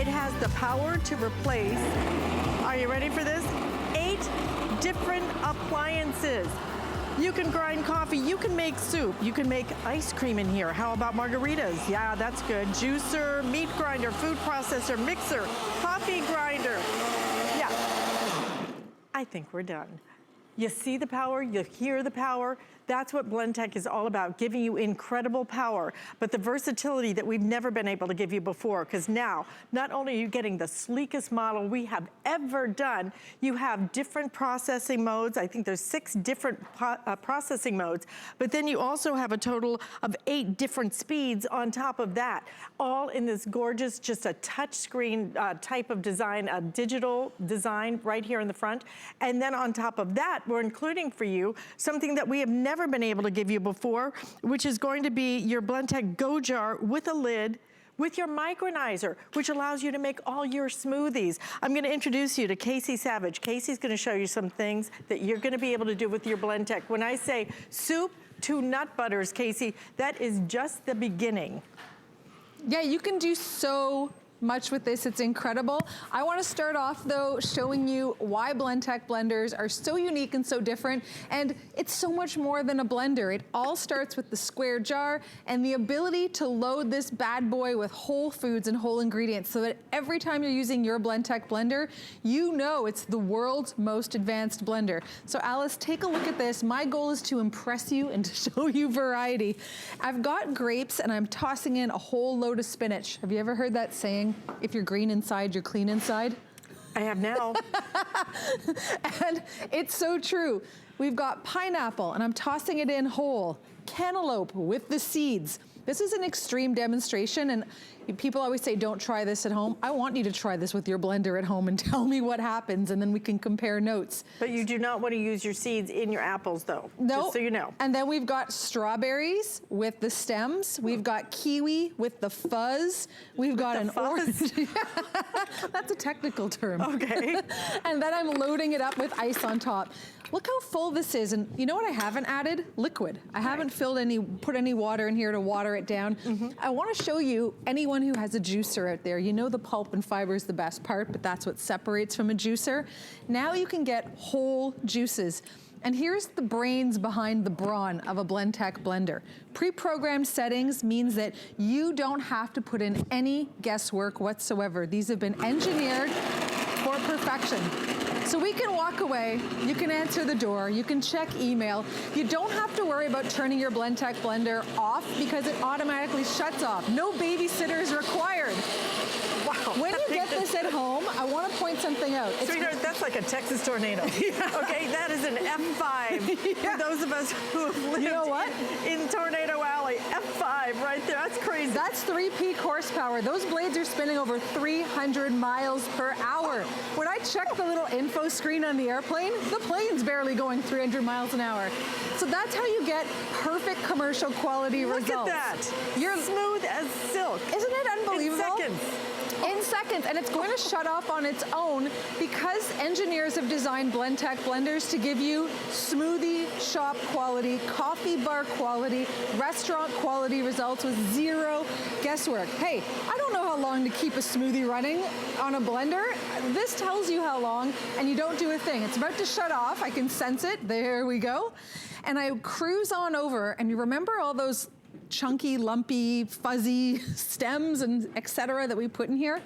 It has the power to replace, are you ready for this? 8 different appliances. You can grind coffee, you can make soup, you can make ice cream in here. How about margaritas? Yeah, that's good. Juicer, meat grinder, food processor, mixer, coffee grinder. Yeah, I think we're done. You see the power, you hear the power. That's what Blendtec is all about, giving you incredible power, but the versatility that we've never been able to give you before, because now, not only are you getting the sleekest model we have ever done, you have different processing modes. I think there's 6 different processing modes, but then you also have a total of 8 different speeds on top of that, all in this gorgeous, just a touch screen type of design, a digital design right here in the front. And then on top of that, we're including for you something that we have never been able to give you before, which is going to be your Blendtec Go jar with a lid, with your micronizer, which allows you to make all your smoothies. I'm gonna introduce you to Casey Savage. Casey's gonna show you some things that you're gonna be able to do with your Blendtec. When I say soup to nut butters, Casey, that is just the beginning. Yeah, you can do so much with this, it's incredible. I wanna start off though showing you why Blendtec blenders are so unique and so different, and it's so much more than a blender. It all starts with the square jar and the ability to load this bad boy with whole foods and whole ingredients so that every time you're using your Blendtec blender, you know it's the world's most advanced blender. So Alice, take a look at this. My goal is to impress you and to show you variety. I've got grapes and I'm tossing in a whole load of spinach. Have you ever heard that saying? If you're green inside, you're clean inside. I have now. And it's so true. We've got pineapple, and I'm tossing it in whole. Cantaloupe with the seeds. This is an extreme demonstration, and people always say, don't try this at home. I want you to try this with your blender at home and tell me what happens, and then we can compare notes. But you do not want to use your seeds in your apples, though, no. Just so you know. And then we've got strawberries with the stems. We've got kiwi with the fuzz. We've got an orange. That's a technical term. Okay. And then I'm loading it up with ice on top. Look how full this is, and you know what I haven't added? Liquid. I haven't put any water in here to water it down. I wanna show you, anyone who has a juicer out there, you know the pulp and fiber is the best part, but that's what separates from a juicer. Now you can get whole juices. And here's the brains behind the brawn of a Blendtec blender. Pre-programmed settings means that you don't have to put in any guesswork whatsoever. These have been engineered for perfection. So we can walk away, you can answer the door, you can check email. You don't have to worry about turning your Blendtec blender off because it automatically shuts off. No babysitters required. Wow. When you get this at home, I want to point something out. Sweetheart, that's like a Texas tornado. Okay, that is an F5 for those of us who have lived in Tornado Alley. F5 right there, that's crazy. That's 3 peak horsepower. Those blades are spinning over 300 miles per hour. When I check the little info screen on the airplane, the plane's barely going 300 miles an hour. So that's how you get perfect commercial quality results. Look at that. You're smooth as silk. Isn't it unbelievable? In seconds. In seconds, and it's going to shut off on its own because engineers have designed Blendtec blenders to give you smoothie shop quality, coffee bar quality, restaurant quality results with 0 guesswork. Hey, I don't know how long to keep a smoothie running on a blender. This tells you how long, and you don't do a thing. It's about to shut off. I can sense it. There we go. And I cruise on over, and you remember all those chunky, lumpy, fuzzy stems and et cetera that we put in here?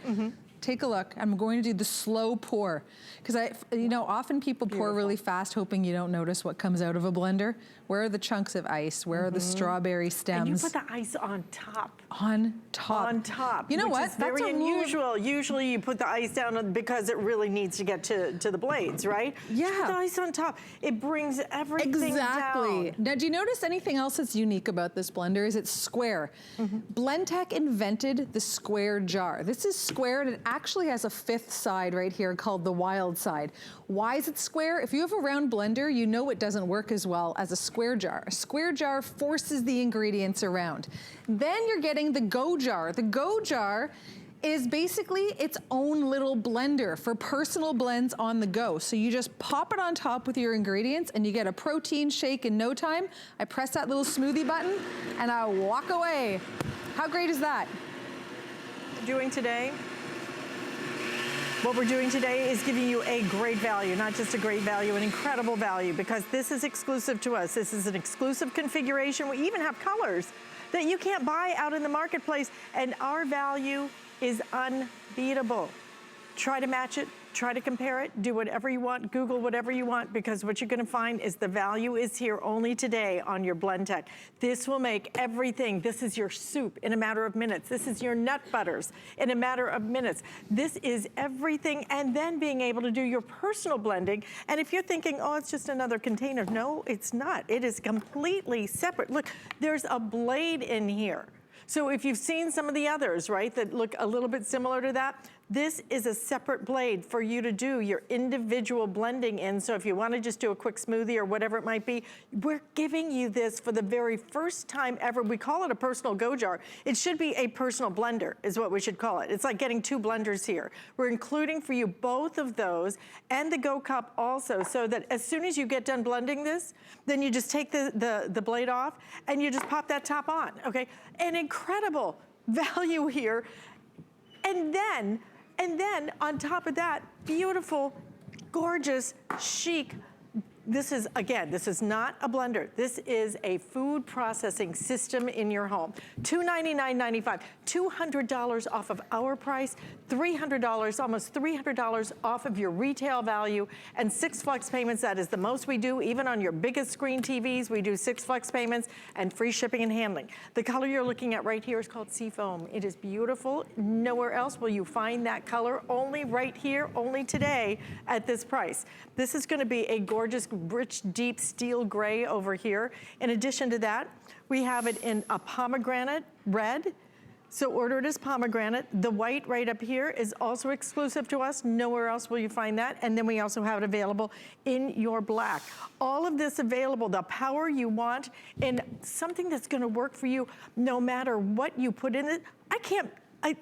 Take a look. I'm going to do the slow pour because often people pour really fast hoping you don't notice what comes out of a blender. Where are the chunks of ice? Where are the strawberry stems? And you put the ice on top. On top. On top. You know what? That's very unusual. Usually you put the ice down because it really needs to get to the blades, right? Yeah. Put the ice on top. It brings everything down. Now, do you notice anything else that's unique about this blender? Is it's square. Blendtec invented the square jar. This is square, and it actually has a 5th side right here called the WildSide. Why is it square? If you have a round blender, you know it doesn't work as well as a square jar. A square jar forces the ingredients around. Then you're getting the Go jar. The Go jar is basically its own little blender for personal blends on the go. So you just pop it on top with your ingredients and you get a protein shake in no time. I press that little smoothie button and I walk away. How great is that? Doing today? What we're doing today is giving you a great value, not just a great value, an incredible value, because this is exclusive to us. This is an exclusive configuration. We even have colors that you can't buy out in the marketplace, and our value is unbeatable. Try to match it, try to compare it, do whatever you want, Google whatever you want, because what you're gonna find is the value is here only today on your Blendtec. This will make everything, this is your soup in a matter of minutes. This is your nut butters in a matter of minutes. This is everything, and then being able to do your personal blending. And if you're thinking, oh, it's just another container, no, it's not. It is completely separate. Look, there's a blade in here. So if you've seen some of the others, right, that look a little bit similar to that, this is a separate blade for you to do your individual blending in. So if you want to just do a quick smoothie or whatever it might be, we're giving you this for the very first time ever. We call it a personal go jar. It should be a personal blender is what we should call it. It's like getting two blenders here. We're including for you both of those and the Go Cup also, so that as soon as you get done blending this, then you just take the blade off and you just pop that top on, okay? An incredible value here. And then on top of that, beautiful, gorgeous, chic. This is, again, this is not a blender. This is a food processing system in your home. $299.95, $200 off of our price, $300, almost $300 off of your retail value, and 6 flex payments. That is the most we do. Even on your biggest screen TVs, we do 6 flex payments and free shipping and handling. The color you're looking at right here is called Seafoam. It is beautiful. Nowhere else will you find that color. Only right here, only today at this price. This is gonna be a gorgeous, rich, deep steel gray over here. In addition to that, we have it in a pomegranate red. So order it as pomegranate. The white right up here is also exclusive to us. Nowhere else will you find that. And then we also have it available in your black. All of this available, the power you want, and something that's gonna work for you no matter what you put in it.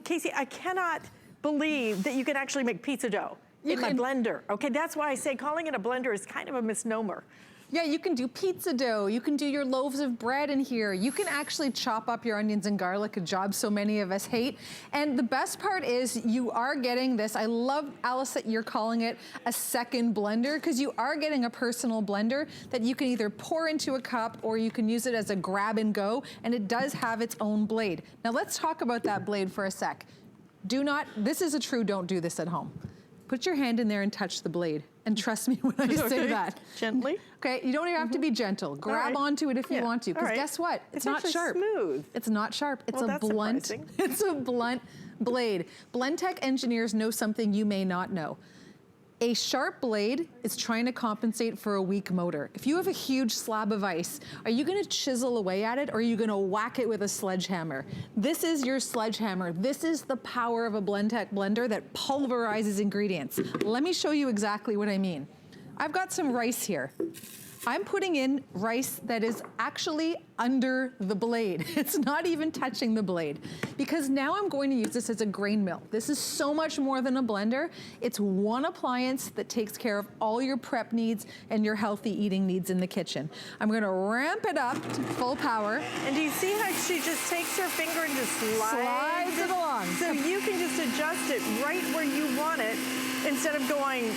Casey, I cannot believe that you can actually make pizza dough in my blender. Okay, that's why I say calling it a blender is kind of a misnomer. Yeah, you can do pizza dough. You can do your loaves of bread in here. You can actually chop up your onions and garlic, a job so many of us hate. And the best part is you are getting this. I love, Alice, that you're calling it a second blender, because you are getting a personal blender that you can either pour into a cup or you can use it as a grab and go. And it does have its own blade. Now let's talk about that blade for a sec. This is a true don't do this at home. Put your hand in there and touch the blade. And trust me when I say that. Gently. Okay, you don't even have to be gentle. Grab onto it if you want to, because guess what? It's not sharp. Smooth. It's not sharp. It's a blunt. It's a blunt blade. Blendtec engineers know something you may not know. A sharp blade is trying to compensate for a weak motor. If you have a huge slab of ice, are you gonna chisel away at it, or are you gonna whack it with a sledgehammer? This is your sledgehammer. This is the power of a Blendtec blender that pulverizes ingredients. Let me show you exactly what I mean. I've got some rice here. I'm putting in rice that is actually under the blade. It's not even touching the blade, because now I'm going to use this as a grain mill. This is so much more than a blender. It's one appliance that takes care of all your prep needs and your healthy eating needs in the kitchen. I'm gonna ramp it up to full power. And do you see how she just takes her finger and just slides it along? So you can just adjust it right where you want it instead of going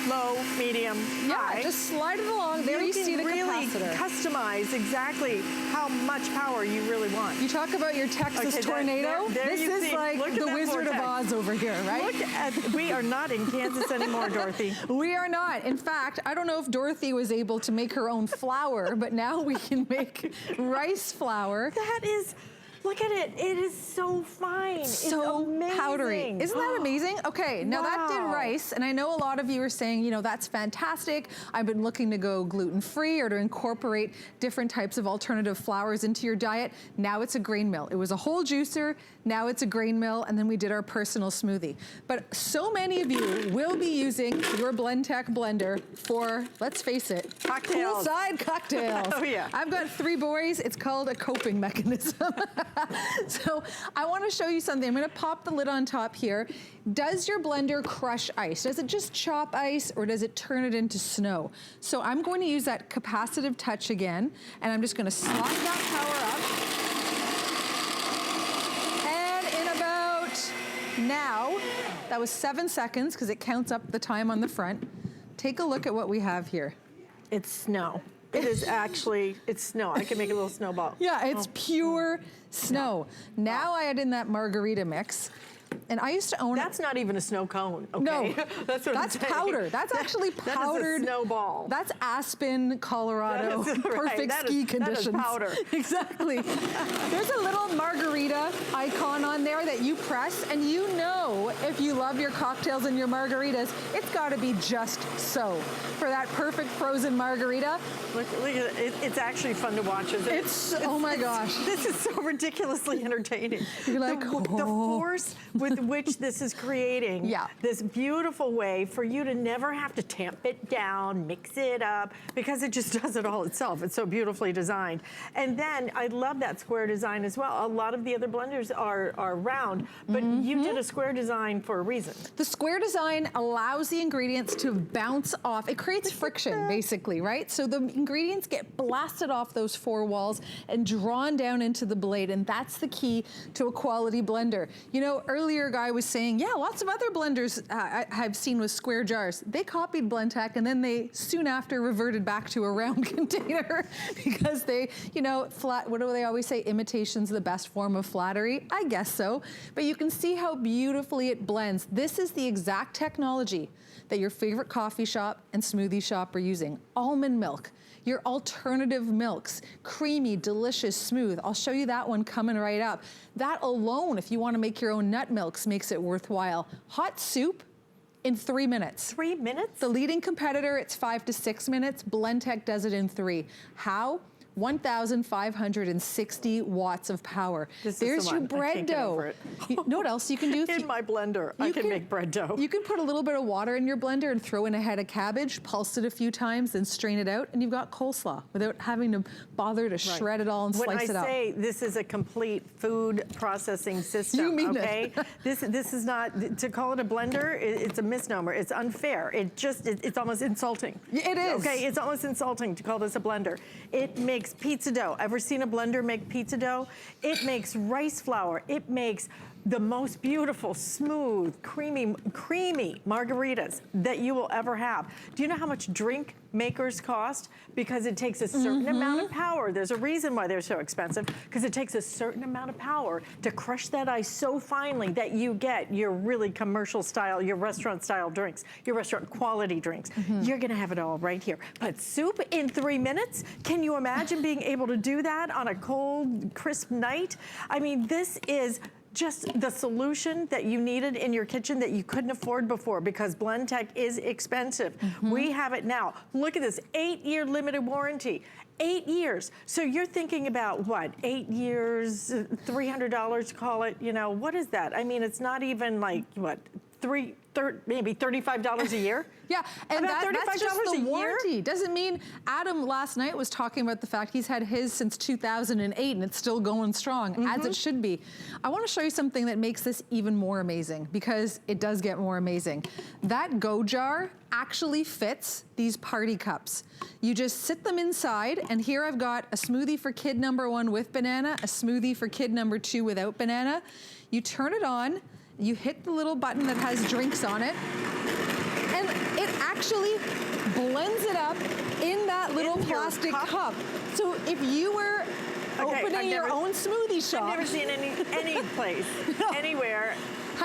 low, medium, high. Yeah, just slide it along. There you see the really capacitor. Customize exactly how much power you really want. You talk about your Texas tornado. There this is like the Wizard of Oz over here, right? Look at, we are not in Kansas anymore, Dorothy. We are not. In fact, I don't know if Dorothy was able to make her own flour, but now we can make rice flour. That is, look at it. It is so fine. So it's powdery. Isn't that amazing? Okay, now that did Wow. rice, and I know a lot of you are saying, you know, that's fantastic. I've been looking to go gluten-free or to incorporate different types of alternative flours into your diet. Now it's a grain mill. It was a whole juicer, now it's a grain mill, and then we did our personal smoothie. But so many of you will be using your Blendtec blender for, let's face it, Cocktails. poolside cocktails. Oh yeah. I've got 3 boys. It's called a coping mechanism. So I want to show you something. I'm going to pop the lid on top here. Does your blender crush ice? Does it just chop ice, or does it turn it into snow? So I'm going to use that capacitive touch again, and I'm just going to slide that power up. And in about now, That was 7 seconds because it counts up the time on the front. Take a look at what we have here. It's snow. It is actually, it's snow. I can make a little snowball. Yeah, it's pure snow. Now I add in that margarita mix. And I used to own That's not even a snow cone, okay? No, that's what that's I'm saying. powder. That's actually powdered. That is a snowball. That's Aspen, Colorado. Perfect ski conditions. That is powder. Exactly. There's a little margarita icon on there that you press, and you know if you love your cocktails and your margaritas, it's got to be just so. For that perfect frozen margarita. Look at it. It's actually fun to watch, isn't it? Oh my gosh. This is so ridiculously entertaining. You're like, the force with which this is creating this beautiful way for you to never have to tamp it down, mix it up, because it just does it all itself. It's so beautifully designed. And then I love that square design as well. A lot of the other blenders are round, but you did a square design for a reason. The square design allows the ingredients to bounce off. It creates friction, basically, right? So the ingredients get blasted off those four walls and drawn down into the blade, and that's the key to a quality blender. You know, earlier a guy was saying, yeah, lots of other blenders I've seen with square jars. They copied Blendtec, and then they soon after reverted back to a round container because they, you know, what do they always say? Imitation's the best form of flattery. I guess so. But you can see how beautifully it blends. This is the exact technology that your favorite coffee shop and smoothie shop are using. Almond milk, your alternative milks, creamy, delicious, smooth. I'll show you that one coming right up. That alone, if you want to make your own nut milks, makes it worthwhile. Hot soup in 3 minutes. 3 minutes? The leading competitor, it's 5 to 6 minutes. Blendtec does it in 3. How? 1,560 watts of power. There's your bread dough. You know what else you can do? In my blender, I can make bread dough. You can put a little bit of water in your blender and throw in a head of cabbage, pulse it a few times, then strain it out, and you've got coleslaw without having to bother to shred it all and slice it up. When I say this is a complete food processing system, you mean okay? This is not, to call it a blender, it's a misnomer. It's unfair. It's almost insulting. It is. Okay, it's almost insulting to call this a blender. It makes pizza dough. Ever seen a blender make pizza dough? It makes rice flour. It makes the most beautiful, smooth, creamy margaritas that you will ever have. Do you know how much drink makers cost? Because it takes a certain amount of power. There's a reason why they're so expensive, because it takes a certain amount of power to crush that ice so finely that you get your really commercial style, your restaurant style drinks, your restaurant quality drinks. You're gonna have it all right here. But soup in 3 minutes? Can you imagine being able to do that on a cold, crisp night? I mean, this is just the solution that you needed in your kitchen that you couldn't afford before, because Blendtec is expensive. We have it now. Look at this, 8-year limited warranty. 8 years. So you're thinking about what, 8 years, $300, call it, you know, what is that? I mean, it's not even like, what, maybe $35 a year? Yeah, and that's just the warranty. Year? Doesn't mean, Adam last night was talking about the fact he's had his since 2008 and it's still going strong, as it should be. I want to show you something that makes this even more amazing, because it does get more amazing. That Go jar actually fits these party cups. You just sit them inside, and here I've got a smoothie for kid number 1 with banana, a smoothie for kid number 2 without banana. You turn it on, you hit the little button that has drinks on it, and it actually blends it up in that little plastic cup. So if you were opening your own smoothie shop. I've never seen any place, anywhere,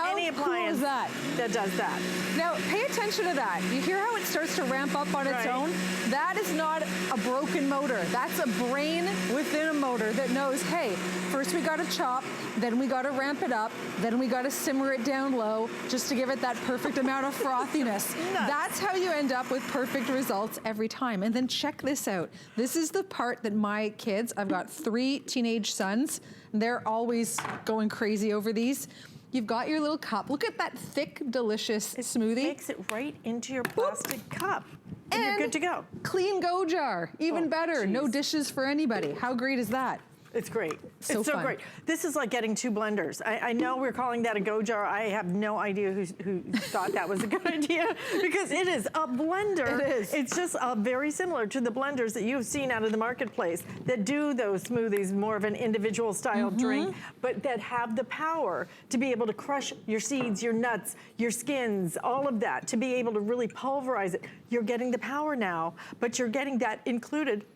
any cool appliance is that does that. Now, pay attention to that. You hear how it starts to ramp up on its own? That is not a broken motor. That's a brain within a motor that knows, hey, first we gotta chop, then we gotta ramp it up, then we gotta simmer it down low just to give it that perfect amount of frothiness. That's how you end up with perfect results every time. And then check this out. This is the part that my kids, I've got 3 teenage sons, and they're always going crazy over these. You've got your little cup. Look at that thick, delicious smoothie. It makes it right into your plastic cup. And you're good to go. Clean Go jar, even better. Geez. No dishes for anybody. How great is that? It's great. So it's so fun. great. This is like getting 2 blenders. I know we're calling that a Go jar. I have no idea who thought that was a good idea, because it is a blender. It is. It's just very similar to the blenders that you've seen out of the marketplace that do those smoothies, more of an individual style drink, but that have the power to be able to crush your seeds, your nuts, your skins, all of that, to be able to really pulverize it. You're getting the power now, but you're getting that included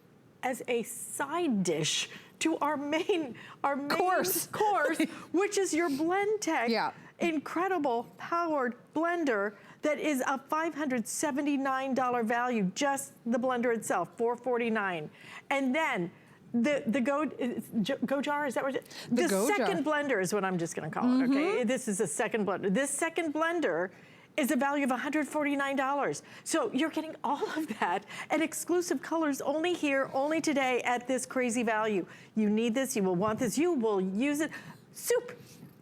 as a side dish to our main course, which is your Blendtec incredible powered blender that is a $579 value, just the blender itself, $449. And then the Go jar, is that what the second blender is what I'm just gonna call it, okay? This is a second blender. This second blender is a value of $149. So you're getting all of that and exclusive colors only here, only today at this crazy value. You need this, you will want this, you will use it. Soup,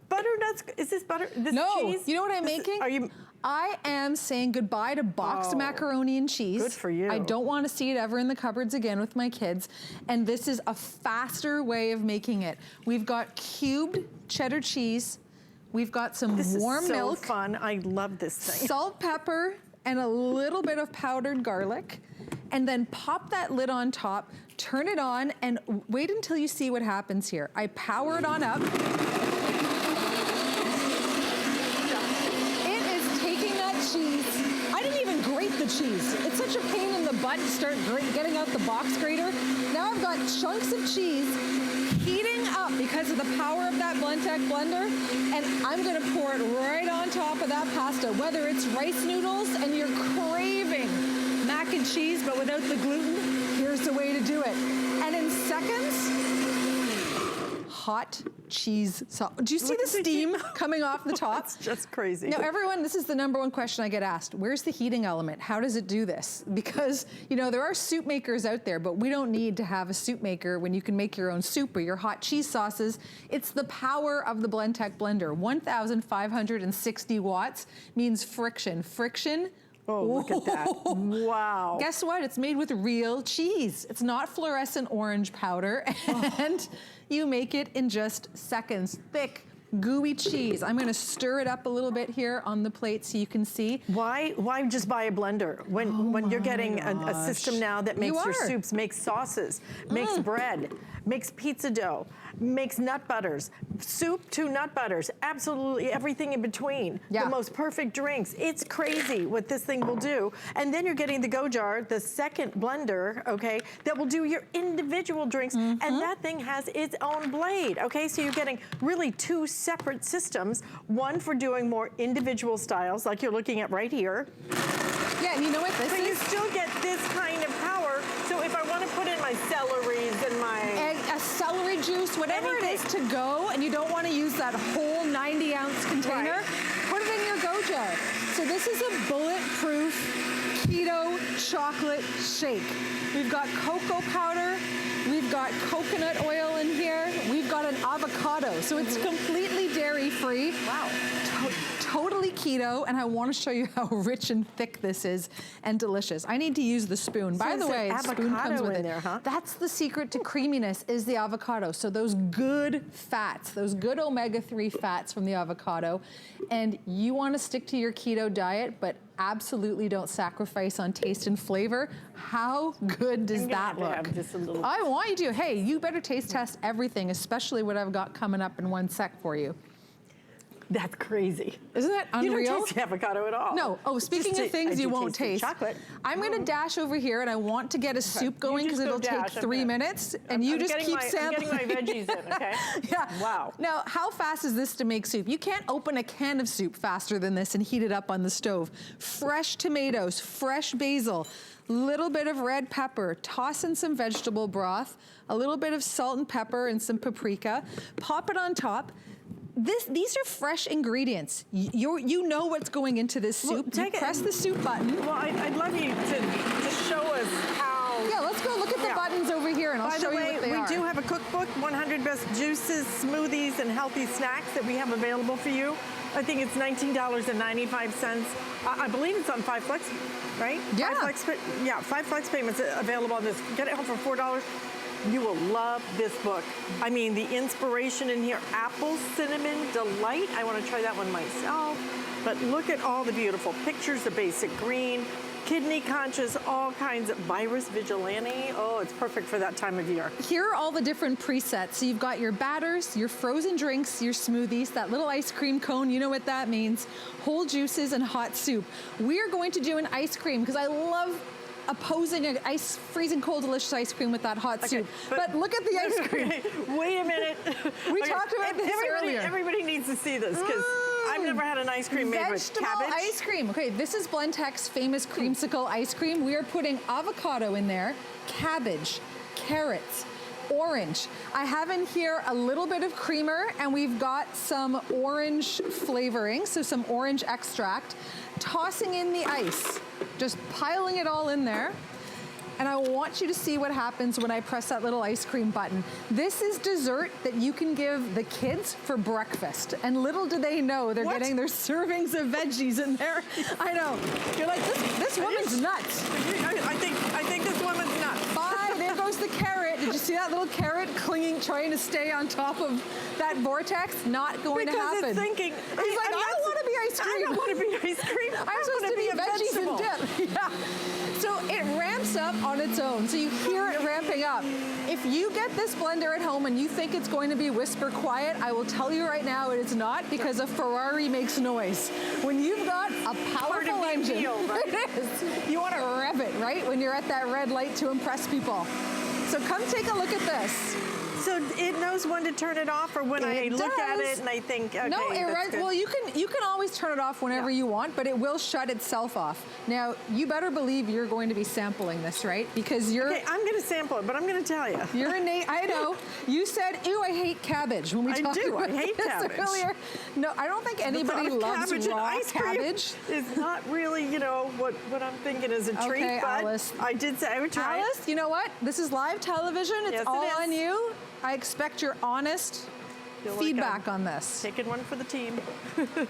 butternuts, is this butter, this cheese? You know what I'm making? Are you? I am saying goodbye to boxed macaroni and cheese. Good for you. I don't want to see it ever in the cupboards again with my kids. And this is a faster way of making it. We've got cubed cheddar cheese. We've got some warm milk. This is so fun. I love this thing. Salt, pepper, and a little bit of powdered garlic. And then pop that lid on top, turn it on, and wait until you see what happens here. I power it on up. It is taking that cheese. I didn't even grate the cheese. It's such a pain in the butt to start getting out the box grater. Now I've got chunks of cheese heating up because of the power of that Blendtec blender, and I'm gonna pour it right on top of that pasta, whether it's rice noodles and you're craving mac and cheese but without the gluten, here's the way to do it. And in seconds, hot cheese sauce. Do you see the steam coming off the top? It's just crazy. Now everyone, this is the #1 question I get asked. Where's the heating element? How does it do this? Because, you know, there are soup makers out there, but we don't need to have a soup maker when you can make your own soup or your hot cheese sauces. It's the power of the Blendtec blender. 1,560 watts means friction. Friction. Oh, look at that. Wow. Guess what? It's made with real cheese. It's not fluorescent orange powder. And you make it in just seconds. Thick, gooey cheese. I'm gonna stir it up a little bit here on the plate so you can see. Why just buy a blender when you're getting a system now that makes your soups, makes sauces, makes bread, makes pizza dough, makes nut butters, soup to nut butters, absolutely everything in between. Yeah. The most perfect drinks. It's crazy what this thing will do. And then you're getting the Go jar, the second blender, okay, that will do your individual drinks. And that thing has its own blade, okay? So you're getting really 2 separate systems, one for doing more individual styles like you're looking at right here. Yeah, and you know what this But is? you still get this kind of power. So if I want to put in my celeries and my... A celery juice, whatever it is to go, and you don't want to use that whole 90-ounce container, put it in your Go jar. So this is a bulletproof keto chocolate shake. We've got cocoa powder, we've got coconut oil in here, we've got an avocado. So it's completely dairy-free. Wow. Totally keto, and I want to show you how rich and thick this is and delicious. I need to use the spoon. By the way, the spoon comes with it. There, huh? That's the secret to creaminess is the avocado. So those good fats, those good omega-3 fats from the avocado, and you want to stick to your keto diet, but absolutely don't sacrifice on taste and flavor. How good does that look? I want you to. Hey, you better taste test everything, especially what I've got coming up in 1 sec for you. That's crazy. Isn't that unreal? You don't taste the avocado at all. No. Oh, speaking of things you won't taste. Chocolate. I'm going to dash over here, and I want to get a soup going because it'll take 3 minutes, and you just keep sampling. I'm getting my veggies in, okay? Yeah. Wow. Now, how fast is this to make soup? You can't open a can of soup faster than this and heat it up on the stove. Fresh tomatoes, fresh basil, little bit of red pepper, toss in some vegetable broth, a little bit of salt and pepper and some paprika, pop it on top. These are fresh ingredients. You know what's going into this soup. You press the soup button. Well, I'd love you to show us how. Yeah, let's go look at the buttons over here, and I'll show you what they are. We do have a cookbook, 100 Best Juices, Smoothies, and Healthy Snacks that we have available for you. I think it's $19.95. I believe it's on 5 Flex, right? Yeah. 5 Flex payments available on this. Get it home for $4. You will love this book. I mean, the inspiration in here, apple cinnamon delight. I want to try that one myself. But look at all the beautiful pictures, the basic green, kidney conscious, all kinds of virus vigilante. Oh, it's perfect for that time of year. Here are all the different presets. So you've got your batters, your frozen drinks, your smoothies, that little ice cream cone, you know what that means, whole juices and hot soup. We are going to do an ice cream because I love opposing an freezing cold delicious ice cream with that hot soup. But look at the ice cream. Wait a minute. We talked about this earlier. Everybody needs to see this because I've never had an ice cream made with cabbage. Vegetable ice cream. Okay, this is Blendtec's famous creamsicle ice cream. We are putting avocado in there, cabbage, carrots, orange. I have in here a little bit of creamer, and we've got some orange flavoring, so some orange extract. Tossing in the ice, just piling it all in there. And I want you to see what happens when I press that little ice cream button. This is dessert that you can give the kids for breakfast. And little do they know they're getting their servings of veggies in there. I know. You're like, this woman's nuts. I think this woman's nuts. Bye, there goes the carrot. Did you see that little carrot clinging, trying to stay on top of that vortex? Not going to happen. Because it's thinking, he's like, I don't want to be ice cream. I don't want to be ice cream. I'm supposed to be veggies and dip. Yeah. So it ramps up on its own. So you hear it ramping up. If you get this blender at home and you think it's going to be whisper quiet, I will tell you right now it is not, because a Ferrari makes noise. When you've got a powerful engine, right? It is. You want to rev it, right? When you're at that red light to impress people. So come take a look at this. So it knows when to turn it off, or when I look at it and I think, okay, no, that's good. Well, you can always turn it off whenever you want, but it will shut itself off. Now, you better believe you're going to be sampling this, right? Because you're... Okay, I'm going to sample it, but I'm going to tell you. You're innate. I know. You said, ew, I hate cabbage when we talked about I hate this cabbage. Earlier. No, I don't think anybody loves raw cabbage. It's not really, you know, what I'm thinking is a treat, okay, but Alice. I did say I would try Alice, you know what? This is live television. It's all on you. I expect your honest feedback on this. Taking one for the team.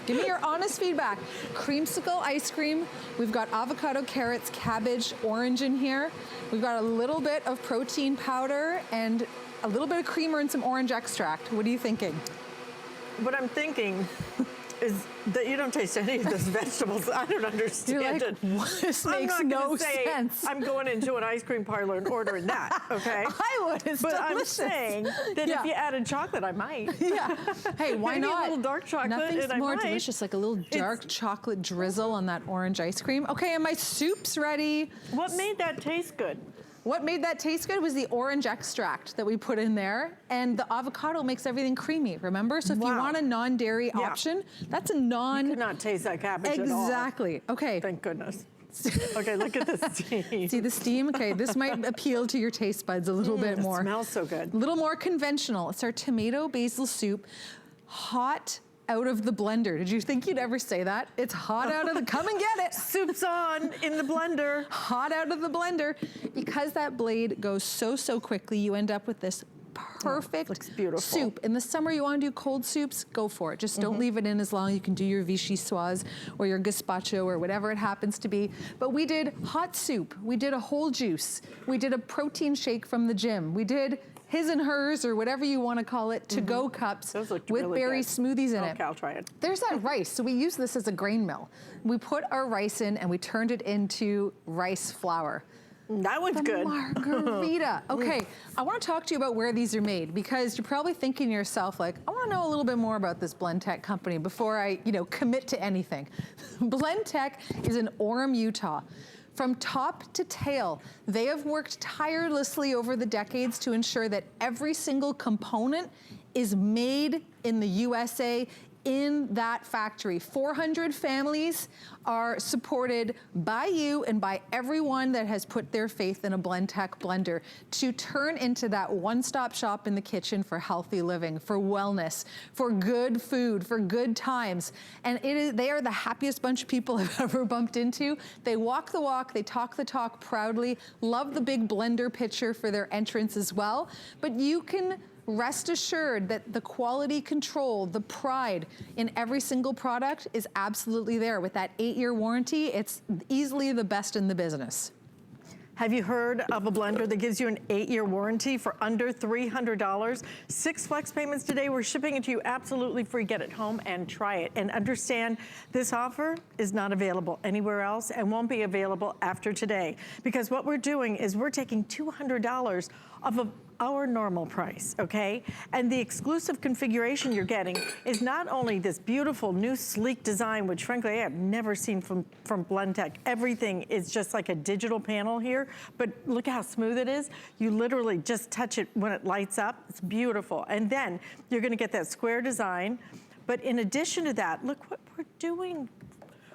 Give me your honest feedback. Creamsicle ice cream. We've got avocado, carrots, cabbage, orange in here. We've got a little bit of protein powder and a little bit of creamer and some orange extract. What are you thinking? What I'm thinking is that you don't taste any of those vegetables. I don't understand You're like, it. This makes no sense. I'm going into an ice cream parlor and ordering that, okay? I would. It's but delicious. I'm saying that if you added chocolate, I might. Yeah. Hey, why Maybe not? a little dark chocolate. Nothing's and more I might. delicious, like a little dark chocolate drizzle on that orange ice cream. Okay, and my soup's ready. What made that taste good? What made that taste good was the orange extract that we put in there, and the avocado makes everything creamy, remember? So if you want a non-dairy option, that's a non... You could not taste that cabbage at all. Exactly. Okay. Thank goodness. Okay, look at the steam. See the steam? Okay, this might appeal to your taste buds a little bit more. It smells so good. A little more conventional. It's our tomato basil soup, hot out of the blender. Did you think you'd ever say that? It's hot out of the, come and get it. Soup's on in the blender. Hot out of the blender. Because that blade goes so quickly, you end up with this perfect soup. In the summer, you want to do cold soups, go for it. Just don't leave it in as long. You can do your vichyssoise or your gazpacho or whatever it happens to be. But we did hot soup. We did a whole juice. We did a protein shake from the gym. We did his and hers, or whatever you want to call it, to-go cups with really berry smoothies in it. Okay, I'll try it. There's that rice. So we use this as a grain mill. We put our rice in and we turned it into rice flour. That one's good. Margarita. Okay, I want to talk to you about where these are made, because you're probably thinking to yourself, like, I want to know a little bit more about this Blendtec company before I, commit to anything. Blendtec is in Orem, Utah. From top to tail, they have worked tirelessly over the decades to ensure that every single component is made in the USA, in that factory. 400 families are supported by you and by everyone that has put their faith in a Blendtec blender to turn into that one-stop shop in the kitchen for healthy living, for wellness, for good food, for good times. And they are the happiest bunch of people I've ever bumped into. They walk the walk, they talk the talk proudly, love the big blender picture for their entrance as well. But you can rest assured that the quality control, the pride in every single product is absolutely there. With that 8-year warranty, it's easily the best in the business. Have you heard of a blender that gives you an 8-year warranty for under $300? 6 flex payments today. We're shipping it to you absolutely free. Get it home and try it. And understand this offer is not available anywhere else and won't be available after today. Because what we're doing is we're taking $200 off of our normal price, okay? And the exclusive configuration you're getting is not only this beautiful new sleek design, which frankly I have never seen from Blendtec. Everything is just like a digital panel here, but look how smooth it is. You literally just touch it when it lights up. It's beautiful. And then you're gonna get that square design. But in addition to that, look what we're doing.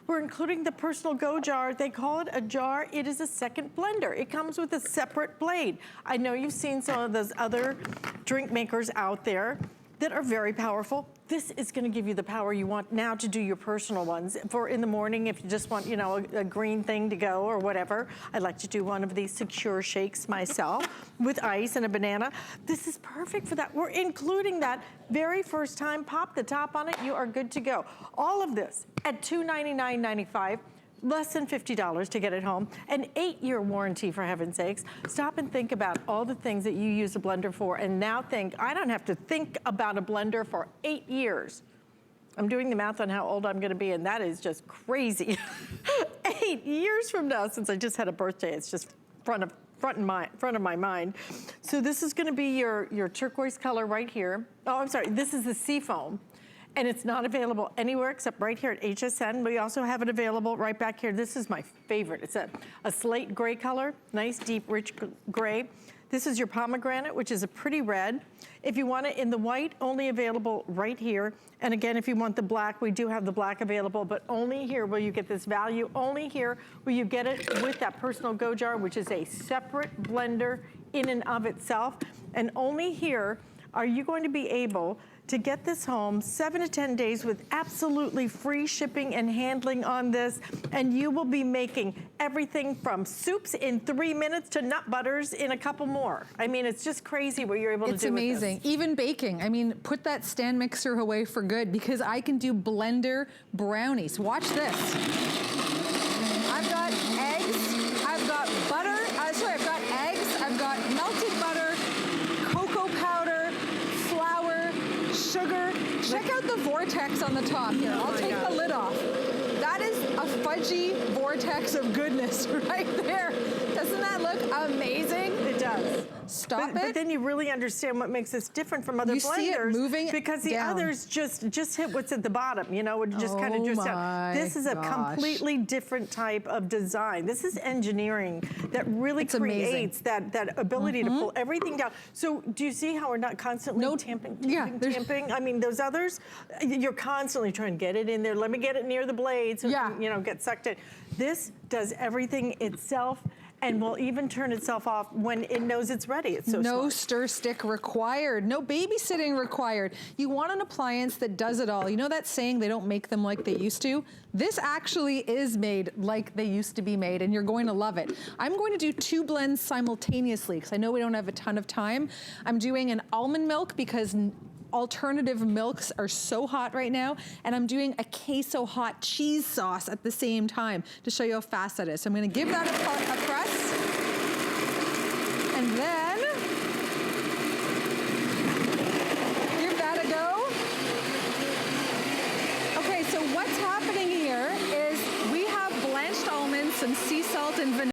We're including the personal Go jar. They call it a jar. It is a second blender. It comes with a separate blade. I know you've seen some of those other drink makers out there that are very powerful. This is gonna give you the power you want now to do your personal ones. For in the morning, if you just want, you know, a green thing to go or whatever. I like to do one of these secure shakes myself with ice and a banana. This is perfect for that. We're including that very first time. Pop the top on it, you are good to go. All of this at $299.95. Less than $50 to get it home. An 8-year warranty, for heaven's sakes. Stop and think about all the things that you use a blender for, and now think, I don't have to think about a blender for 8 years. I'm doing the math on how old I'm gonna be, and that is just crazy. 8 years from now, since I just had a birthday, it's just front of my mind. So this is gonna be your turquoise color right here. Oh, I'm sorry, this is the seafoam. And it's not available anywhere except right here at HSN. We also have it available right back here. This is my favorite. It's a slate gray color, nice, deep, rich gray. This is your pomegranate, which is a pretty red. If you want it in the white, only available right here. And again, if you want the black, we do have the black available, but only here will you get this value. Only here will you get it with that personal Go jar, which is a separate blender in and of itself. And only here are you going to be able to get this home 7 to 10 days with absolutely free shipping and handling on this, and you will be making everything from soups in 3 minutes to nut butters in a couple more. I mean, it's just crazy what you're able to do with this. It's amazing. Even baking. I mean, put that stand mixer away for good because I can do blender brownies. Watch this. I've got eggs, I've got butter, I've got eggs, I've got melted butter, cocoa powder, flour, sugar. Check out the vortex on the top here. I'll take the lid off. That is a fudgy vortex of goodness right there. Doesn't that look amazing? It does. Stop it. But then you really understand what makes this different from other blenders. You see it moving because the down. Others just hit what's at the bottom, you know, just kind of just down. This is a completely different type of design. This is engineering that really creates that ability to pull everything down. So do you see how we're not constantly tamping? I mean, those others, you're constantly trying to get it in there. Let me get it near the blade so it can, you know, get sucked in. This does everything itself and will even turn itself off when it knows it's ready. It's so no smart. stir stick required, no babysitting required. You want an appliance that does it all. You know that saying, they don't make them like they used to? This actually is made like they used to be made, and you're going to love it. I'm going to do 2 blends simultaneously because I know we don't have a ton of time. I'm doing an almond milk because alternative milks are so hot right now, and I'm doing a queso hot cheese sauce at the same time to show you how fast that is. So I'm gonna give that a press.